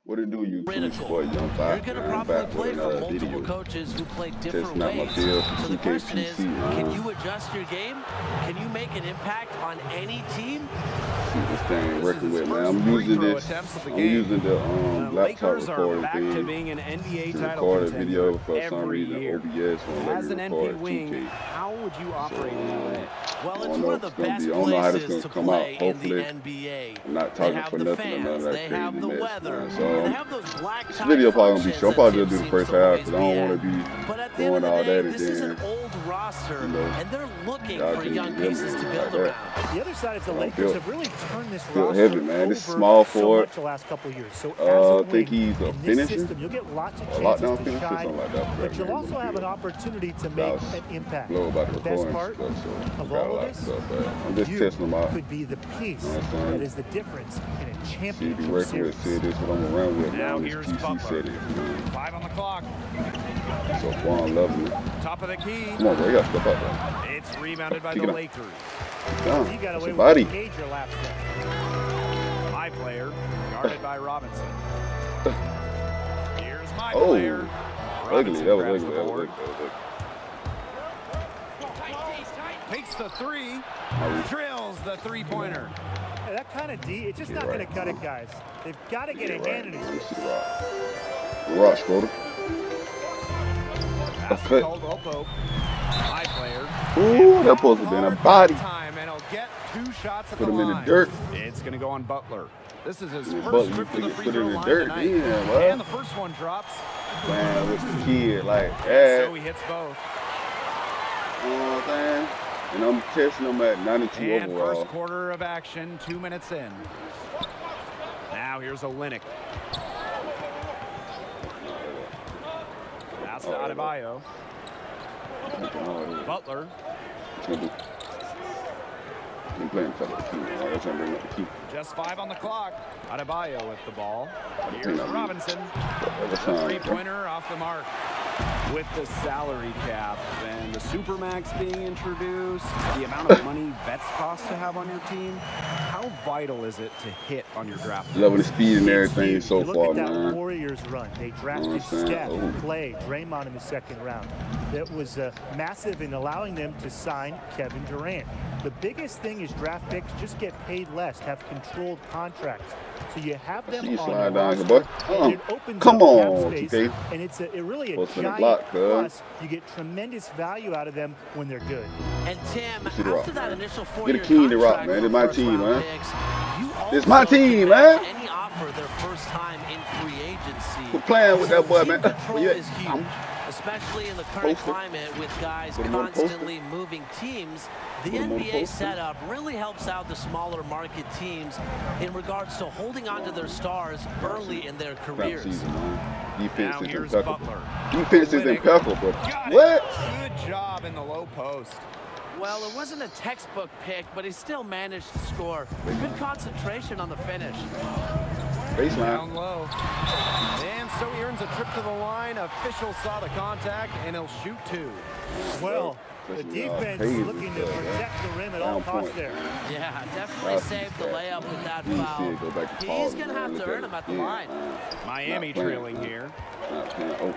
What it do, YouTube? It's your critical. boy Young You're Five, going to man. I'm probably back with play for another multiple video. coaches who play different Testing out my ways. build for So the question is, 2K PC, can man. you adjust your game? Can you make an impact on any team? See this thing working with, man. I'm using this. I'm using the laptop Lakers are recording back to thing being an NBA to title record a contender video. For some every reason, year. OBS won't let As me an record NP wing, 2K. how would you operate in LA? Well, I it's don't know one if of it's the gonna best be. I don't know how this places gonna to come out. play in the Hopefully, NBA. I'm not They talking have for the nothing or none of fans, that they have the craziness, weather, man. and So they have those black this tie video probably gonna be functions short. I'm that probably Tim just do the seems first to half always because I don't be want at. to be But at the end doing of all the day, that this is an again. old roster, You know, and they're looking y'all for can young hear pieces me to like build that. around. The other side is the I'm Lakers built. have really turned this Still roster heavy, man. This is over small so forward. much the last couple of years. So as I a think wing, he's a in this finisher, system, you'll get lots of a chances lockdown to finisher, shine, something like that. but you'll also have an opportunity to make That was an impact. blow about the The best recording part stuff, so of we got a all lot of of this, stuff. But I'm just you testing them out. could be the piece You know what I'm saying? that is the difference in a See, be championship working with. See, series. this what I'm gonna run with Now now. This here's PC Butler. settings, man. 5 on the clock. So Quan loving it. Top of the key. Come on, bro. You gotta step up, bro. It's rebounded by Kick the it up. Lakers. Down. He got That's away a with body. a major lapse there. My player, guarded by Robinson. Here's my Oh, player. ugly. Robinson That was grabs ugly. the That was board. ugly. That was Takes the three. ugly. Drills the three-pointer. Yeah, that kind of D, it's just Get not right, going to cut man. it, guys. They've got to get Get a right, hand in man. his Let's see the rock. The rock, Schroeder. Pass to cut. Caldwell Pope. My player. Ooh, that supposed to have been a body. Time, and he'll get 2 shots at Put the him in the line. dirt. It's going to go on Butler. This is his Yeah, first Butler, trip to you the put free it throw in the line dirt, tonight. yeah, what? And the first one drops. Man, with the kid like So that. he hits both. You know what I'm saying? And I'm testing them at 92 And overall. first quarter of action, 2 minutes in. Now here's Olynyk. Pass to Adebayo. Butler. I'm playing for the key. That's gonna bring up the key. Just 5 on the clock. Adebayo with the ball. Here's think I Robinson. That's fine. Three-pointer off the mark. With the salary cap and the Supermax being introduced, the amount of money vets cost to have on your team, how vital is it to hit on your draft? Loving the speed and It's everything huge. so You look far, at that man. Warriors run. They drafted what I'm saying? Steph, Oh. Clay, Draymond in the second round. That was massive in allowing them to sign Kevin Durant. The biggest thing is draft picks just get paid less, have controlled contracts. So you have them You on slide the down here, roster, boy. and it opens Come up on, cap space, TK. and it's really a Supposed to the giant block, cuz. plus. You get tremendous value out of them when they're good. And Tim, see the rock, after that man. initial Get a 4-year key in the rock, contract man. for It's my first team, round man. picks, you It's my also team, can man. match any offer their first time in free agency. Quit playing with that boy, Team man. control Yeah, is huge, I'm especially in the current posted. climate with guys Put him on the poster. constantly moving teams. The Put him on the NBA poster. setup really helps out the smaller market teams in regards to holding on to their stars early in their crap careers. season, man. Now Defense is here's impeccable. Butler. Defense is Olynyk. impeccable. Got it. What? Good job in the low post. Well, it wasn't a textbook pick, but he still managed to score. Good concentration on the finish. Baseline. Down low. And so he earns a trip to the line. Official saw the contact, and he'll shoot 2. Well, the Especially, defense Hayes is looking to is, protect the rim at all down costs point. there. Yeah, definitely That's saved the bad. layup with that You see foul. it go back to He's Paul, going to man. have Look to earn at him at the it. line. Miami Not playing, trailing man. here. Not playing. Oh,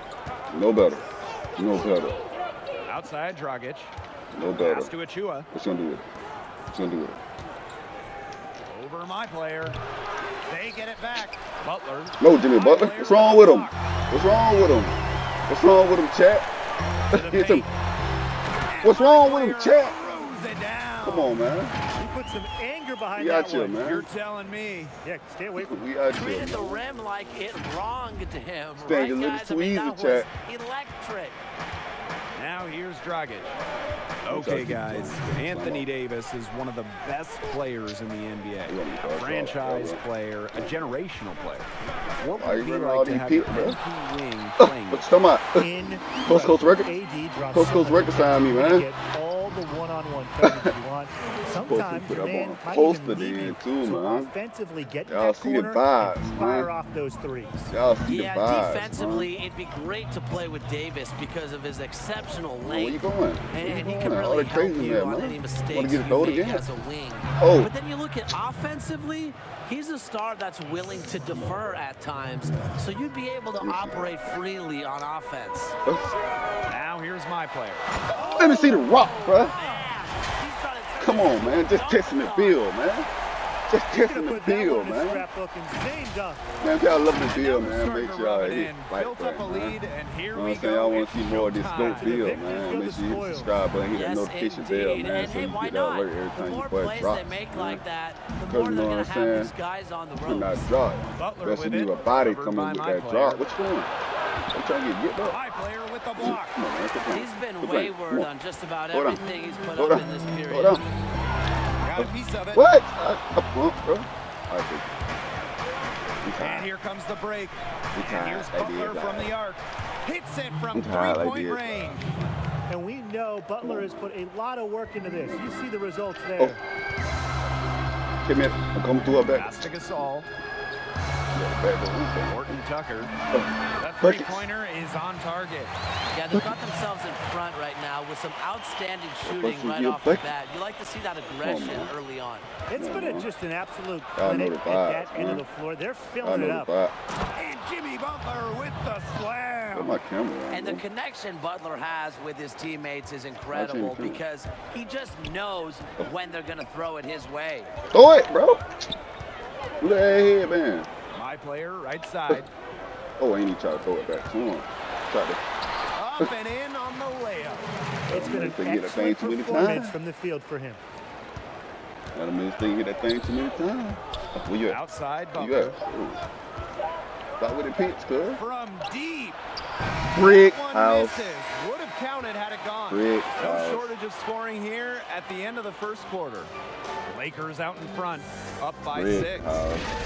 no better. No better. Outside Dragic. No better. Pass to Achua. What's gonna do it? What's gonna do it? Over my player. They get it back. Butler. No, Jimmy My Butler. player What's wrong with him? block. What's wrong with him? What's wrong with him, chat? To the Get him. paint. What's And wrong my with him, player chat? throws it down. Come on, man. He put some anger behind We that out here, one. man. You're telling me. Yeah, stay away from We out here, Treated the man. rim like it wronged him. Thing Right, is looking guys? too I mean, easy, that was chat. electric. Now here's Dragic. Okay, guys. Anthony Davis is one of the best players in the NBA. A franchise player, a generational player. What Why would it you be running all like to these have your people, bro? MP wing playing? What you talking about? in. Coast Coast Records. AD drops Coast so Coast much Records sign me, to man. get all the one-on-one one-on-one coverage you want. Sometimes your man might even leave you. So offensively, get in that corner and fire off those threes. Yeah, defensively, it'd be great to play with Davis because of his exceptional length. Where you going? And he can really help you on any mistakes you make as a wing. Oh. But then you look at offensively, he's a star that's willing to defer at times, so you'd be able to operate freely on offense. Now here's my player. Let me see the rock, bro. Come on, man. Just testing the field, man. Just testing the field, man. Man, if y'all love the field, man, make sure y'all hit like that, man. You know what I'm saying? Y'all want to see more of this dope field, man. Make sure you hit the subscribe button, hit that notification bell, man, so you get that alert every time you play drops, man. Because you know what I'm saying? When that drop, especially you a body coming with that drop. What you doing? I'm trying to get up. My player with the block. Come on, man. He's been wayward on just about everything he's put up in this period. Got a piece of it. What? Bro. And here comes the break. And here's Butler from the arc. Hits it from three-point range. And we know Butler has put a lot of work into this. You see the results there. Oh. Come here. I'm coming through her back. Pass to Gasol. Horton Tucker. That three-pointer is on target. Yeah, they've got themselves in front right now with some outstanding shooting right off the bat. You like to see that aggression early on. It's been just an absolute clinic at that end of the floor. They're filling it up. And Jimmy Butler with the slam. My camera, and the connection Butler has with his teammates is incredible because he just knows when they're going to throw it his way. Throw it, bro. Look at that head, man. My player, right side. Oh, ain't he trying to throw it back to him. Up and in on the layup. It's been an excellent performance from the field for him. Got him in his thing, hit that thing too many times. Where you at? Outside Butler. Stop with the pinch, cuz. From deep. Brick house. Would have counted had it gone. Brick no house. Shortage of scoring here at the end of the first quarter. Lakers out in front, up by 6.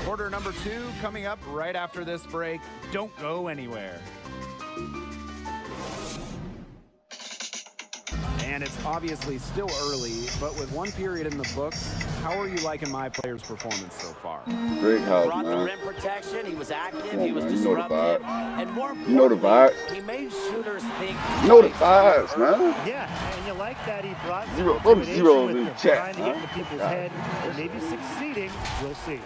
Quarter number 2 coming up right after this break. Don't go anywhere. And it's obviously still early, but with one period in the books, how are you liking my player's performance so far? Great house, brought man. the rim protection, he was active, on, he was man. disruptive, and more importantly, you know the vibes. he made shooters think. You know the vibes, man. Yeah, and you like that he brought from zeros in the chat. Trying to get into people's head, and maybe succeeding. We'll see.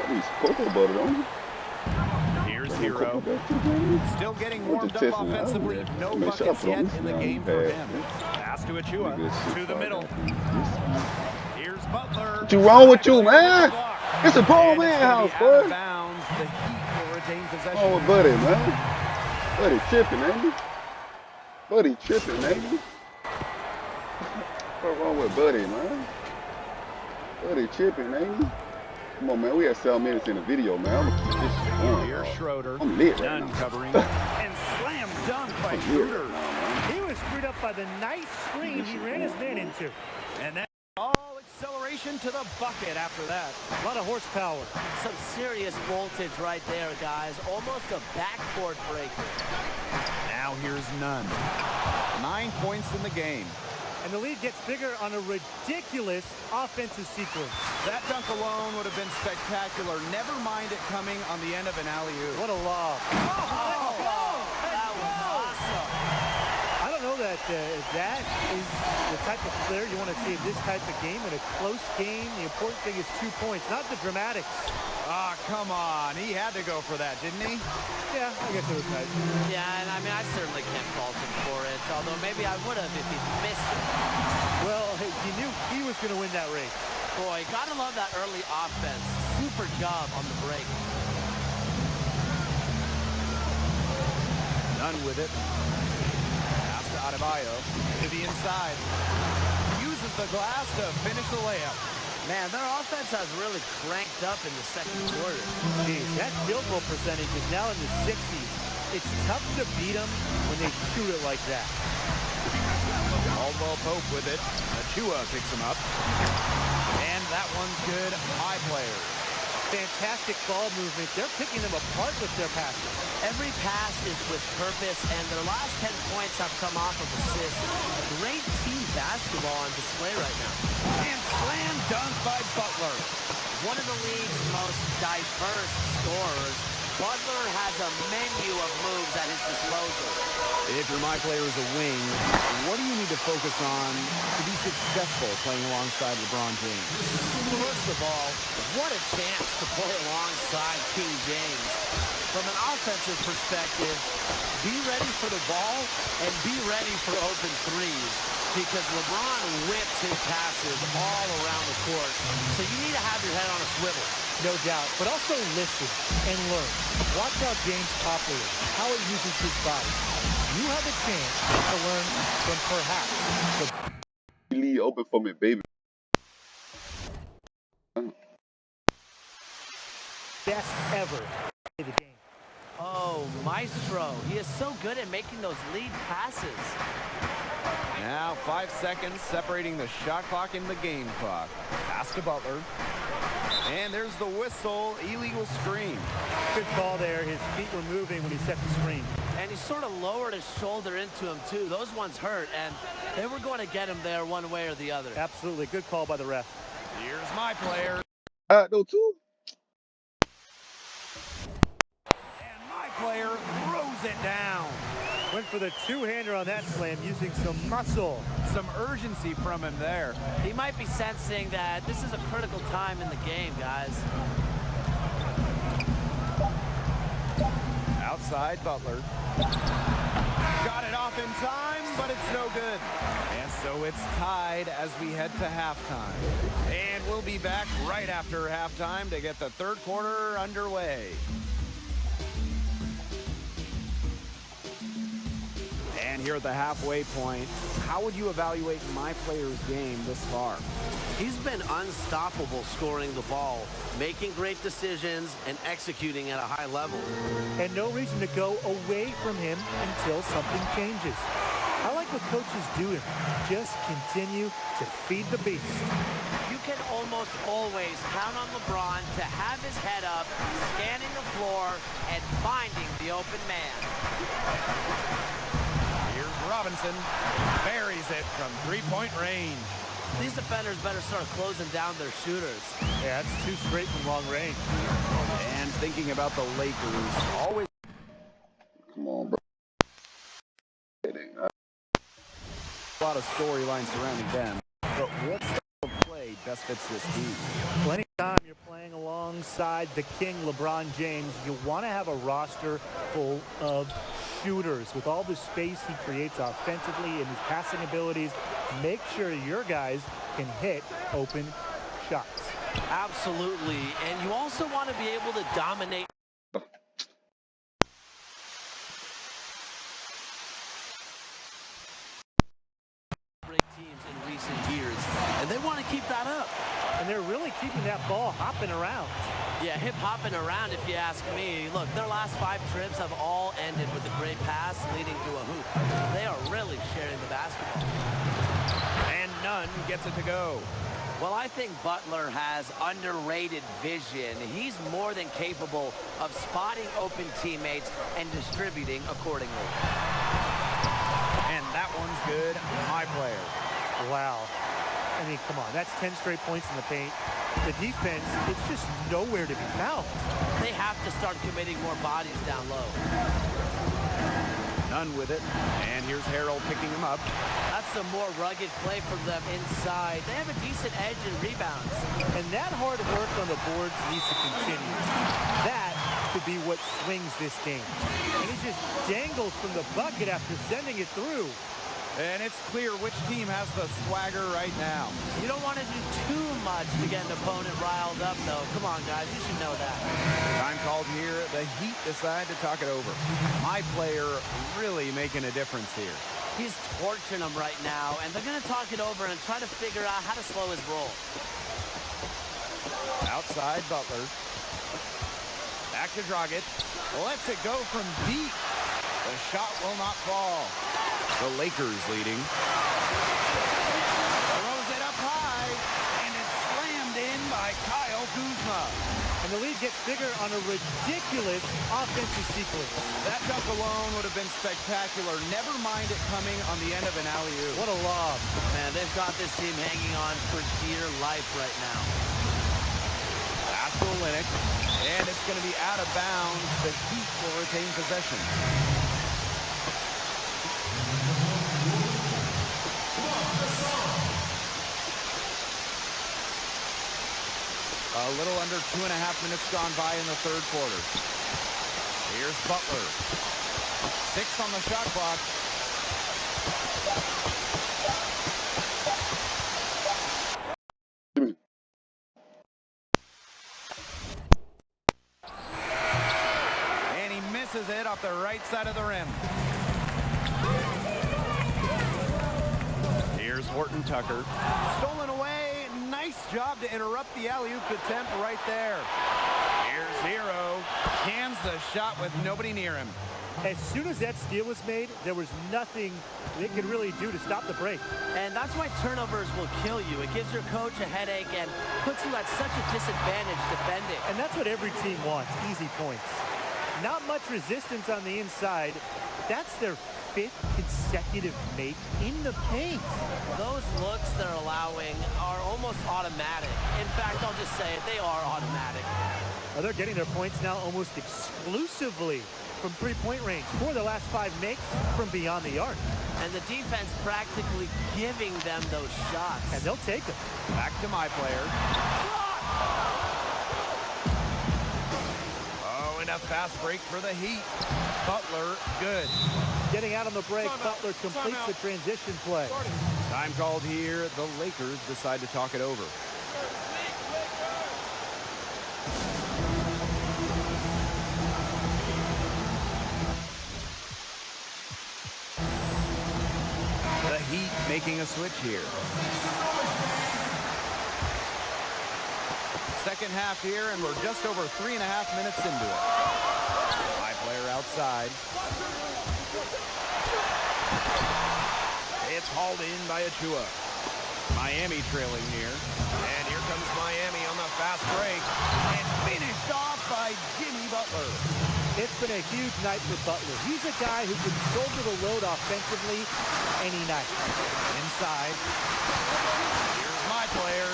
He's cocoa butter, don't you? Here's Hero. Still getting warmed up offensively. No buckets yet in the game for him. Pass to Achua. To the middle. Here's Butler. What's wrong with you, man? It's a grown man house, boy. The Heat will retain possession. Oh, with Buddy, man. Buddy tripping, ain't he? Buddy tripping, ain't he? What's wrong with Buddy, man? Buddy tripping, ain't he? Come on, man. We had 7 minutes in the video, man. I'm gonna keep this shit going. Here's Schroeder. I'm lit right None now. covering. And slam dunk by Schroeder. He was screwed up by the nice screen he ran his man into. And then all acceleration to the bucket after that. A lot of horsepower. Some serious voltage right there, guys. Almost a backcourt breaker. Now here's Nunn. 9 points in the game. And the lead gets bigger on a ridiculous offensive sequence. That dunk alone would have been spectacular. Never mind it coming on the end of an alley-oop. What a lob. That was awesome. I don't know that that is the type of player you want to see in this type of game. In a close game, the important thing is 2 points, not the dramatics. Ah, come on. He had to go for that, didn't he? Yeah, I guess it was nice. Yeah, and I mean, I certainly can't fault him for it, although maybe I would have if he missed it. Well, he knew he was going to win that race. Boy, gotta love that early offense. Super job on the break. Nunn with it. Pass to Adebayo. To the inside. Uses the glass to finish the layup. Man, their offense has really cranked up in the second quarter. Jeez, that field goal percentage is now in the 60s. It's tough to beat them when they shoot it like that. Caldwell Pope with it. Achua picks him up. And that one's good. My player. Fantastic ball movement. They're picking them apart with their passing. Every pass is with purpose, and their last 10 points have come off of assists. Great team basketball on display right now. And slam dunk by Butler. One of the league's most diverse scorers, Butler has a menu of moves at his disposal. If you're my player as a wing, what do you need to focus on to be successful playing alongside LeBron James? First of all, what a chance to play alongside King James. From an offensive perspective, be ready for the ball and be ready for open threes, because LeBron whips his passes all around the court. So you need to have your head on a swivel. No doubt, but also listen and learn. Watch how James operates, how it uses his body. You have a chance to learn from perhaps the Leave open for me, baby. best ever in the game. Oh, Maestro. He is so good at making those lead passes. Now 5 seconds separating the shot clock and the game clock. Pass to Butler. And there's the whistle, illegal screen. Good call there. His feet were moving when he set the screen. And he sort of lowered his shoulder into him, too. Those ones hurt, and they were going to get him there one way or the other. Absolutely. Good call by the ref. Here's my player. Though, too. And my player throws it down. Went for the two-hander on that slam using some muscle. Some urgency from him there. He might be sensing that this is a critical time in the game, guys. Outside Butler. Got it off in time, but it's no good. And so it's tied as we head to halftime. And we'll be back right after halftime to get the third quarter underway. And here at the halfway point, how would you evaluate my player's game this far? He's been unstoppable scoring the ball, making great decisions, and executing at a high level. And no reason to go away from him until something changes. I like what coaches do him. Just continue to feed the beast. You can almost always count on LeBron to have his head up, scanning the floor, and finding the open man. Here's Robinson. Buries it from three-point range. These defenders better start closing down their shooters. Yeah, that's two straight from long range. And thinking about the Lakers, always Come on, bro. a lot of storylines surrounding them. But what style of play best fits this team? Well, anytime you're playing alongside the king, LeBron James, you want to have a roster full of shooters. With all the space he creates offensively and his passing abilities, make sure your guys can hit open shots. Absolutely. And you also want to be able to dominate. Great teams in recent years, and they want to keep that up. And they're really keeping that ball hopping around. Yeah, hip hopping around, if you ask me. Look, their last 5 trips have all ended with a great pass leading to a hoop. They are really sharing the basketball. And none gets it to go. Well, I think Butler has underrated vision. He's more than capable of spotting open teammates and distributing accordingly. And that one's good. My player. Wow. I mean, come on. That's 10 straight points in the paint. The defense, it's just nowhere to be found. They have to start committing more bodies down low. None with it. And here's Harrell picking him up. That's some more rugged play from them inside. They have a decent edge in rebounds. And that hard work on the boards needs to continue. That could be what swings this game. And he just dangles from the bucket after sending it through. And it's clear which team has the swagger right now. You don't want to do too much to get an opponent riled up, though. Come on, guys. You should know that. Time called here. The Heat decide to talk it over. My player really making a difference here. He's torching them right now, and they're going to talk it over and try to figure out how to slow his roll. Outside Butler. Back to Dragic. Lets it go from deep. The shot will not fall. The Lakers leading. Throws it up high, and it's slammed in by Kyle Kuzma. And the lead gets bigger on a ridiculous offensive sequence. That dunk alone would have been spectacular. Never mind it coming on the end of an alley-oop. What a lob. Man, they've got this team hanging on for dear life right now. Pass to Olynyk, and it's going to be out of bounds. The Heat will retain possession. A little under 2.5 minutes gone by in the third quarter. Here's Butler. 6 on the shot clock. And he misses it off the right side of the rim. Here's Horton Tucker. Stolen away. Nice job to interrupt the alley-oop attempt right there. Here's Hero. Cans the shot with nobody near him. As soon as that steal was made, there was nothing they could really do to stop the break. And that's why turnovers will kill you. It gives your coach a headache and puts you at such a disadvantage defending. And that's what every team wants, easy points. Not much resistance on the inside. That's their 5th consecutive make in the paint. Those looks they're allowing are almost automatic. In fact, I'll just say it, they are automatic. Well, they're getting their points now almost exclusively from three-point range for the last 5 makes from beyond the arc. And the defense practically giving them those shots. And they'll take them. Back to my player. Oh, and a fast break for the Heat. Butler, good. Getting out on the break, Butler completes the transition play. Time called here. The Lakers decide to talk it over. The Heat making a switch here. Second half here, and we're just over 3.5 minutes into it. My player outside. It's hauled in by Achua. Miami trailing here. And here comes Miami on the fast break. And finished off by Jimmy Butler. It's been a huge night for Butler. He's a guy who can shoulder the load offensively any night. Inside. Here's my player.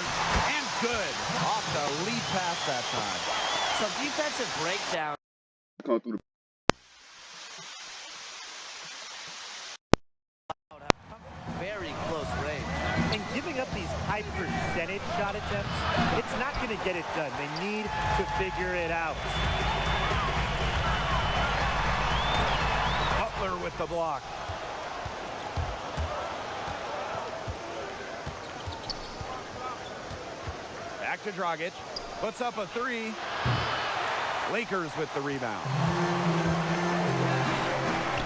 And good. Off the lead pass that time. Some defensive breakdown. Come through the Very close range. And giving up these high percentage shot attempts, it's not going to get it done. They need to figure it out. Butler with the block. Back to Dragic. Puts up a 3. Lakers with the rebound.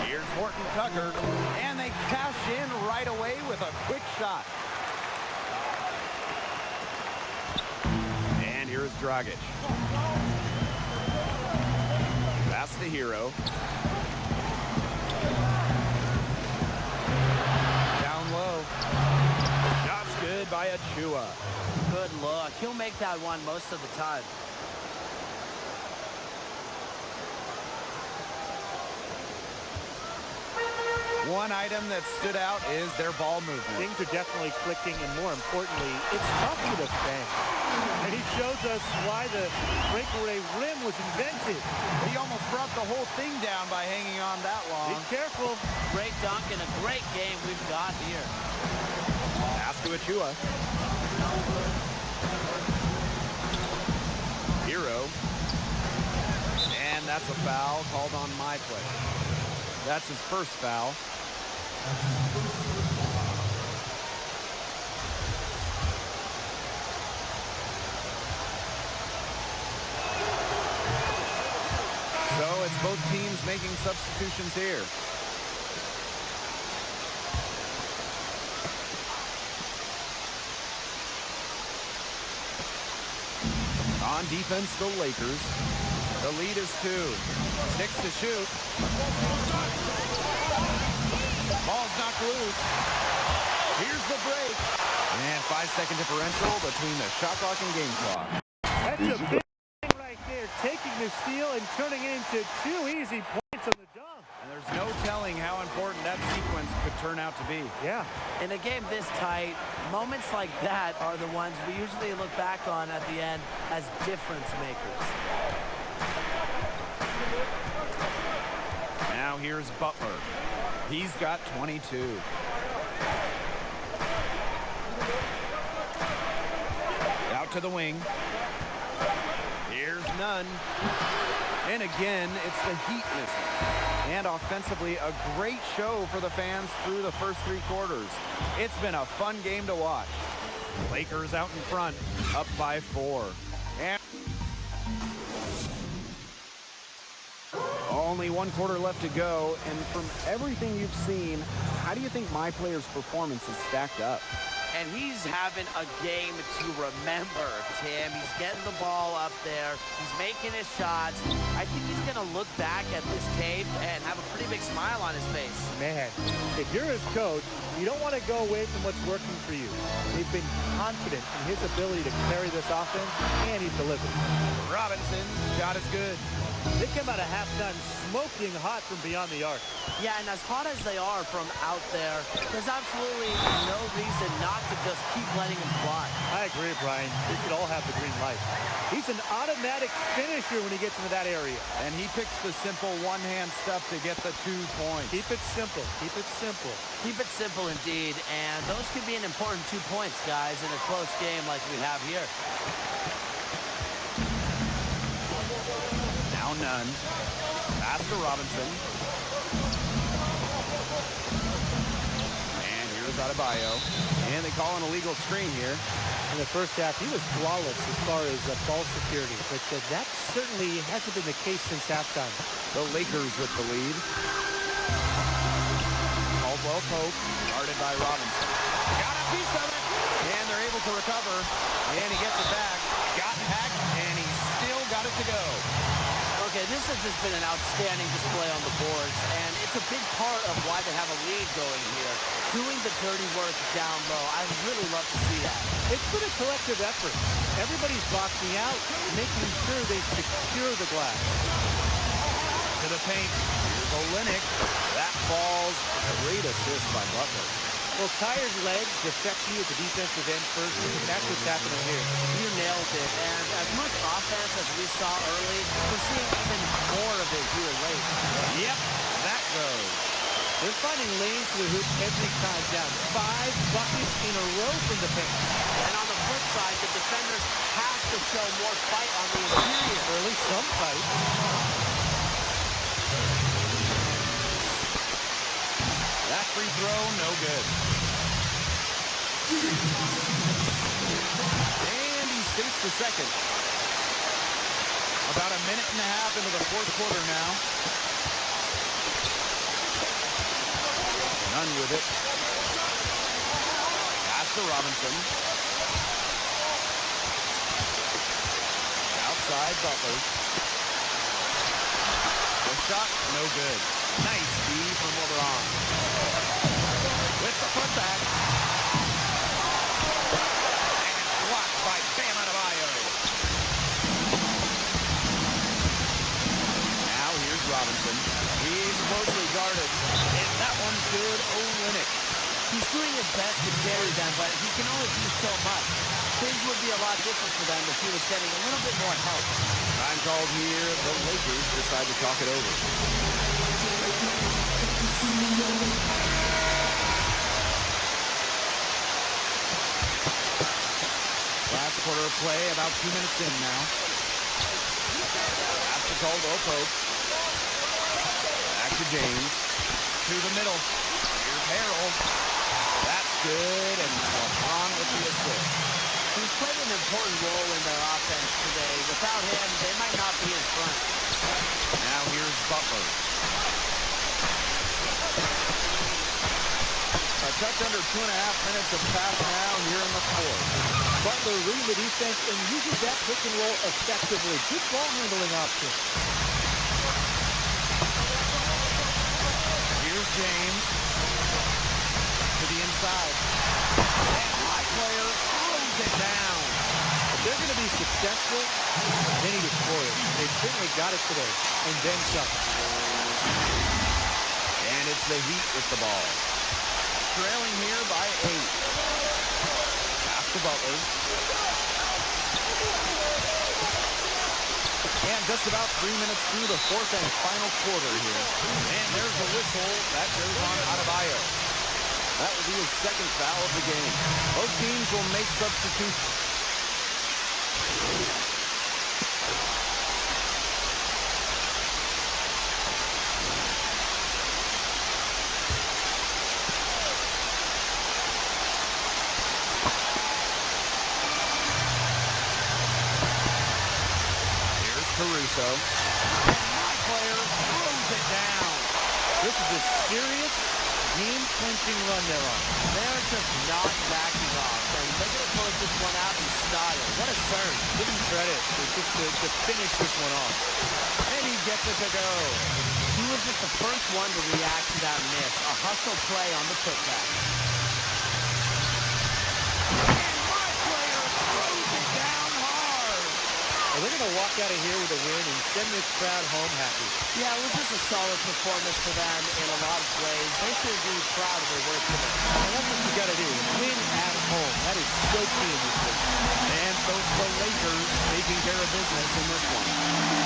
Here's Horton Tucker. And they cash in right away with a quick shot. And here's Dragic. Pass to Hero. Down low. Shot's good by Achua. Good look. He'll make that one most of the time. One item that stood out is their ball movement. Things are definitely clicking, and more importantly, it's tough to defend. And he shows us why the breakaway rim was invented. He almost brought the whole thing down by hanging on that long. Be careful. Great dunk and a great game we've got here. Pass to Achua. Hero. And that's a foul called on my play. That's his first foul. So it's both teams making substitutions here. On defense, the Lakers. The lead is 2. 6 to shoot. Ball's knocked loose. Here's the break. And 5-second differential between the shot clock and game clock. That's a big thing right steal and turning it into 2 easy points on the dunk. And there's no telling how important that sequence could turn out to be. Yeah. In a game this tight, moments like that are the ones we usually look back on at the end as difference makers. Now here's Butler. He's got 22. Out to the wing. Here's Nunn. And again, it's the Heat missing. And offensively, a great show for the fans through the first 3 quarters. It's been a fun game to watch. Lakers out in front, up by 4. And only 1 quarter left to go. And from everything you've seen, how do you think my player's performance is stacked up? And he's having a game to remember, Tim. He's getting the ball up there. He's making his shots. I think he's going to look back at this tape and have a pretty big smile on his face. Man, if you're his coach, you don't want to go away from what's working for you. They've been confident in his ability to carry this offense, and he's delivered. Robinson, shot is good. They come out of halftime smoking hot from beyond the arc. Yeah, and as hot as they are from out there, there's absolutely no reason not to just keep letting him fly. I agree, Brian. They should all have the green light. He's an automatic finisher when he gets into that area. And he picks the simple one-hand stuff to get the 2 points. Keep it simple. Keep it simple. Keep it simple indeed, and those could be an important 2 points, guys, in a close game like we have here. Now Nunn. Pass to Robinson. And here's Adebayo. And they call an illegal screen here. In the first half, he was flawless as far as ball security, but that certainly hasn't been the case since halftime. The Lakers with the lead. Caldwell Pope, guarded by Robinson. Got a piece of it, and they're able to recover. And he gets it back. Got hacked, and he still got it to go. Okay, this has just been an outstanding display on the boards, and it's a big part of why they have a lead going here. Doing the dirty work down low. I really love to see that. It's been a collective effort. Everybody's boxing out, making sure they secure the glass. To the paint. Here's Olynyk. That falls. Great assist by Butler. Well, tired legs affect you at the defensive end first, and that's what's happening here. You nailed it, and as much offense as we saw early, we're seeing even more of it here late. Yep, that goes. They're finding lanes to the hoop every time down. 5 buckets in a row from the paint. And on the flip side, the defenders have to show more fight on the interior. Or at least some fight. That free throw, no good. And he sinks the second. About a minute and a half into the 4th quarter now. Nunn with it. Pass to Robinson. Outside Butler. The shot, no good. Nice D from LeBron. With the putback. And it's blocked by Bam Adebayo. Now here's Robinson. He's closely guarded. And that one's good. Olynyk. He's doing his best to carry them, but he can only do so much. Things would be a lot different for them if he was getting a little bit more help. Time called here. The Lakers decide to talk it over. Last quarter of play, about 2 minutes in now. Pass to Caldwell Pope. Back to James. To the middle. Here's Harrell. That's good, and LeBron with the assist. He's played an important role in their offense today. Without him, they might not be in front. Now here's Butler. A touch under 2.5 minutes of pass now here in the 4th. Butler reading the defense and uses that pick and roll effectively. Good ball handling option. Here's James. To the inside. And my player throws it down. If they're going to be successful, they need to score it. They've certainly got it today, and then some. And it's the Heat with the ball. Trailing here by 8. Pass to Butler. And just about 3 minutes through the fourth and final quarter here. And there's a whistle that goes on Adebayo. That will be his second foul of the game. Both teams will make substitutions. Caruso. And my player throws it down. This is a serious game-clinching run they're on. They're just not backing off, and they're going to close this one out in style. What a serve. Give him credit just to finish this one off. And he gets it to go. He was just the first one to react to that miss. A hustle play on the putback. And my player throws it down hard. Well, they're going to walk out of here with a win and send this crowd home happy. Yeah, it was just a solid performance for them in a lot of ways. They should be proud of their work today. And that's what you got to do. Win at home. That is so key in this league. And so it's the Lakers taking care of business in this one.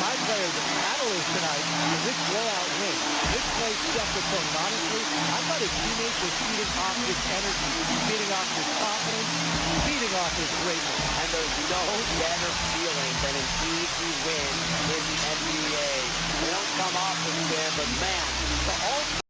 My player, the catalyst tonight, is this blowout win. This play set the tone. Honestly, I thought his teammates were feeding off his energy, feeding off his confidence, feeding off his greatness. And there's no better feeling than an easy win in the NBA. They don't come often, Tim, but man,